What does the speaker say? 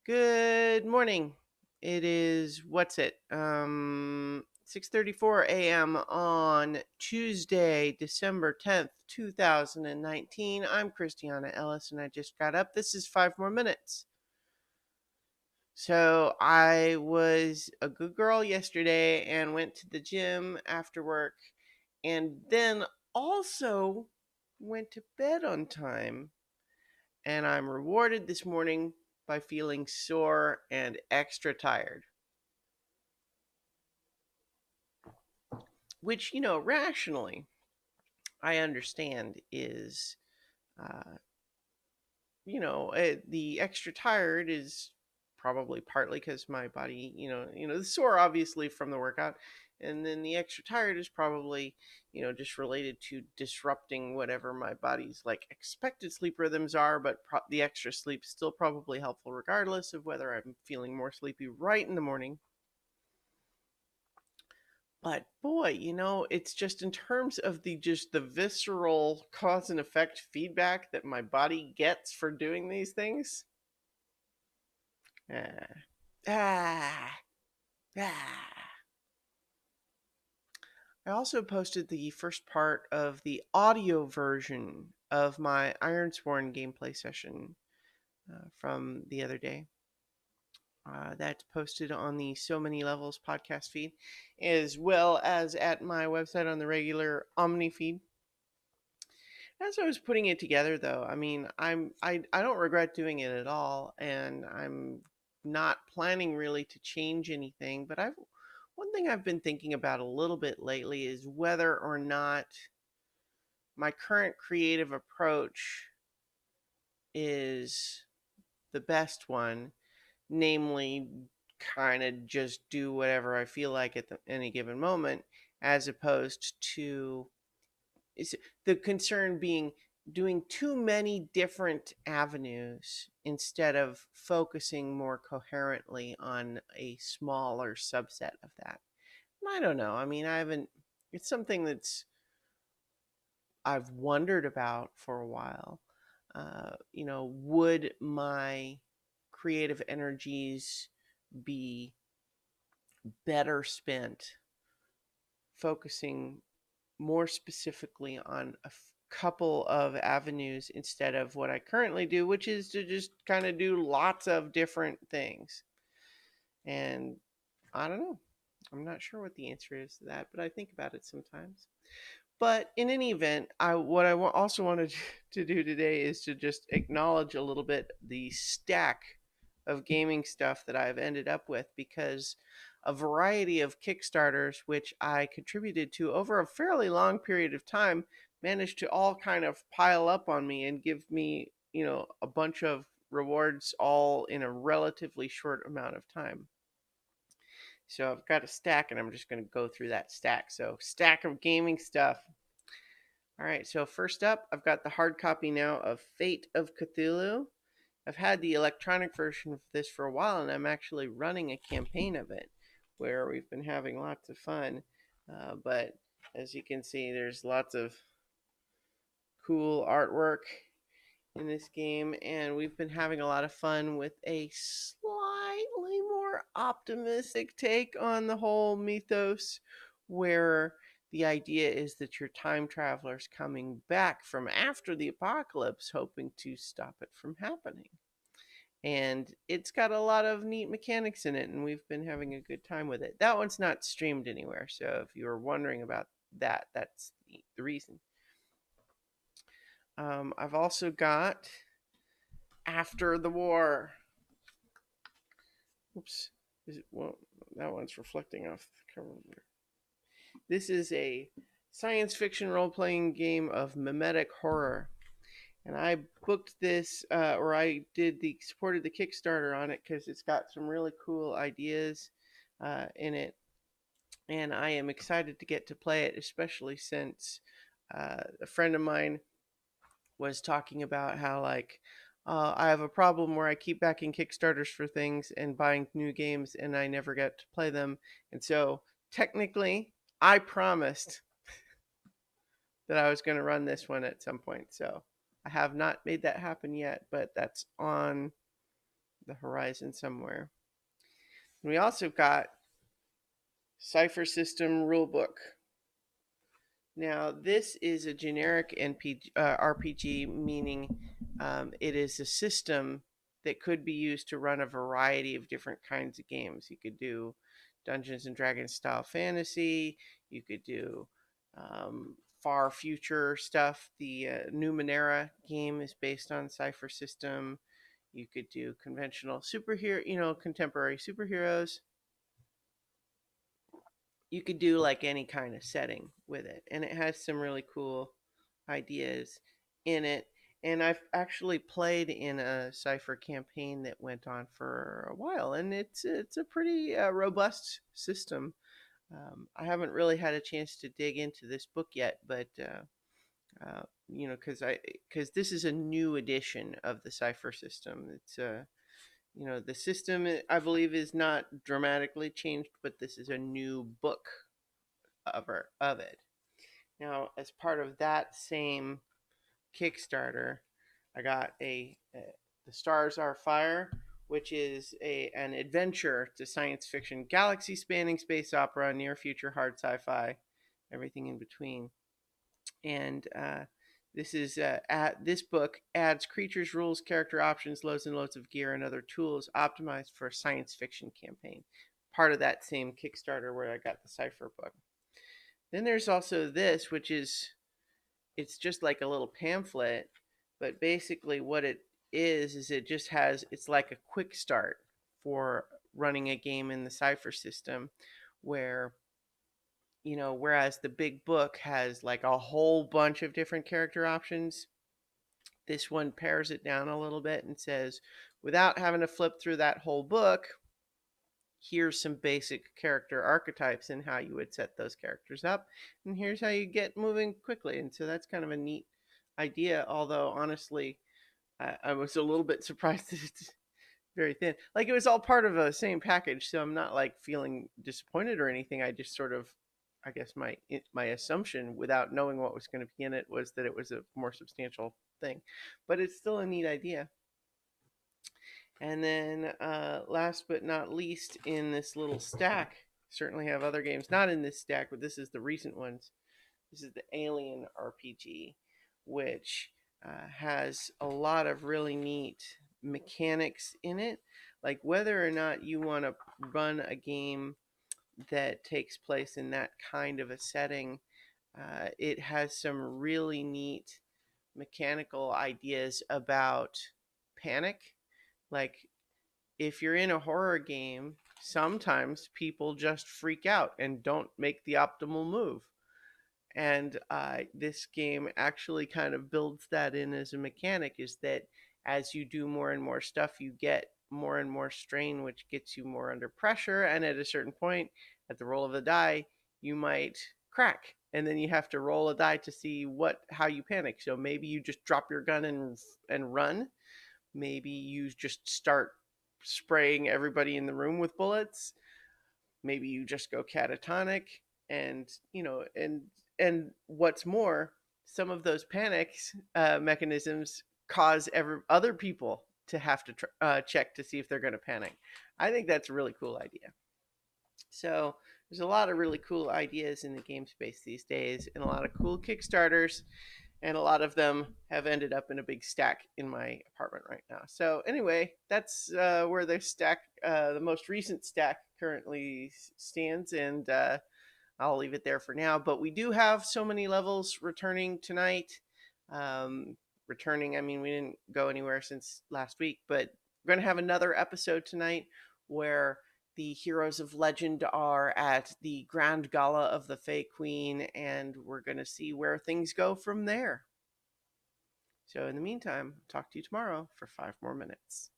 Good morning. It is 6:34 a.m. on Tuesday, December 10th, 2019. I'm Christiana Ellis and I just got up. This is 5 more minutes. So, I was a good girl yesterday and went to the gym after work and then also went to bed on time, and I'm rewarded this morning by feeling sore and extra tired. Which, rationally, I understand is, uh, the extra tired is probably partly because my body, the sore obviously from the workout, and then the extra tired is probably, just related to disrupting whatever my body's like expected sleep rhythms are. But the extra sleep is still probably helpful regardless of whether I'm feeling more sleepy right in the morning. But boy, it's just in terms of the visceral cause and effect feedback that my body gets for doing these things. Ah, ah, ah. I also posted the first part of the audio version of my Ironsworn gameplay session from the other day. That's posted on the So Many Levels podcast feed, as well as at my website on the regular Omni feed. As I was putting it together, though, I mean, I don't regret doing it at all, and I'm not planning really to change anything. But I've one thing I've been thinking about a little bit lately is whether or not my current creative approach is the best one, namely, kind of just do whatever I feel like at any given moment, as opposed to is the concern being doing too many different avenues instead of focusing more coherently on a smaller subset of that. And I don't know. I mean, I haven't, it's something I've wondered about for a while. Would my creative energies be better spent focusing more specifically on a couple of avenues instead of what I currently do, which is to just kind of do lots of different things? And I don't know. I'm not sure what the answer is to that, but I think about it sometimes. But in any event, what I also wanted to do today is to just acknowledge a little bit the stack of gaming stuff that I've ended up with, because a variety of Kickstarters, which I contributed to over a fairly long period of time, managed to all kind of pile up on me and give me, a bunch of rewards all in a relatively short amount of time. So I've got a stack and I'm just going to go through that stack. So, stack of gaming stuff. All right, so first up, I've got the hard copy now of Fate of Cthulhu. I've had the electronic version of this for a while, and I'm actually running a campaign of it where we've been having lots of fun. But as you can see, there's lots of cool artwork in this game, and we've been having a lot of fun with a slightly more optimistic take on the whole mythos, where the idea is that your time traveler's coming back from after the apocalypse, hoping to stop it from happening. And it's got a lot of neat mechanics in it, and we've been having a good time with it. That one's not streamed anywhere, so if you were wondering about that, that's the reason. I've also got After the War. Oops. Well, that one's reflecting off the cover. This is a science fiction role playing game of mimetic horror. And I booked this, or I supported the Kickstarter on it because it's got some really cool ideas in it. And I am excited to get to play it, especially since a friend of mine was talking about how, like, I have a problem where I keep backing Kickstarters for things and buying new games and I never get to play them. And so technically, I promised that I was going to run this one at some point. So I have not made that happen yet, but that's on the horizon somewhere. And we also got Cipher System Rulebook. Now, this is a generic RPG, meaning it is a system that could be used to run a variety of different kinds of games. You could do Dungeons and Dragons style fantasy. You could do far future stuff. The Numenera game is based on Cipher System. You could do conventional superhero, contemporary superheroes. You could do like any kind of setting with it, and it has some really cool ideas in it. And I've actually played in a Cipher campaign that went on for a while, and it's a pretty robust system. I haven't really had a chance to dig into this book yet, but because this is a new edition of the Cipher system. It's the system I believe is not dramatically changed, but this is a new book of it. Now, as part of that same Kickstarter, I got The Stars Are Fire, which is an adventure to science fiction, galaxy spanning space opera, near future hard sci-fi, everything in between. And this book adds creatures, rules, character options, loads and loads of gear, and other tools optimized for a science fiction campaign. Part of that same Kickstarter where I got the Cipher book. Then there's also this, which it's just like a little pamphlet, but basically what it is it's like a quick start for running a game in the Cipher system, where whereas the big book has like a whole bunch of different character options, this one pares it down a little bit and says, without having to flip through that whole book, here's some basic character archetypes and how you would set those characters up, and here's how you get moving quickly. And so that's kind of a neat idea, although honestly I was a little bit surprised that it's very thin. Like, it was all part of a same package, so I'm not like feeling disappointed or anything. I just sort of, I guess my assumption without knowing what was going to be in it was that it was a more substantial thing, but it's still a neat idea. And then last but not least in this little stack, certainly have other games not in this stack, but this is the recent ones. This is the Alien RPG, which has a lot of really neat mechanics in it. Like, whether or not you want to run a game that takes place in that kind of a setting, it has some really neat mechanical ideas about panic. Like, if you're in a horror game, sometimes people just freak out and don't make the optimal move. And this game actually kind of builds that in as a mechanic, is that as you do more and more stuff, you get more and more strain, which gets you more under pressure. And at a certain point, at the roll of the die, you might crack. And then you have to roll a die to see how you panic. So maybe you just drop your gun and run. Maybe you just start spraying everybody in the room with bullets. Maybe you just go catatonic. And and what's more, some of those panics mechanisms cause other people to have to check to see if they're going to panic. I think that's a really cool idea. So there's a lot of really cool ideas in the game space these days, and a lot of cool Kickstarters, and a lot of them have ended up in a big stack in my apartment right now. So anyway, that's where the most recent stack currently stands, and I'll leave it there for now. But we do have so many levels returning tonight. Returning, I mean, we didn't go anywhere since last week, but we're going to have another episode tonight where the heroes of legend are at the Grand Gala of the Fey Queen, and we're going to see where things go from there. So in the meantime, talk to you tomorrow for 5 more minutes.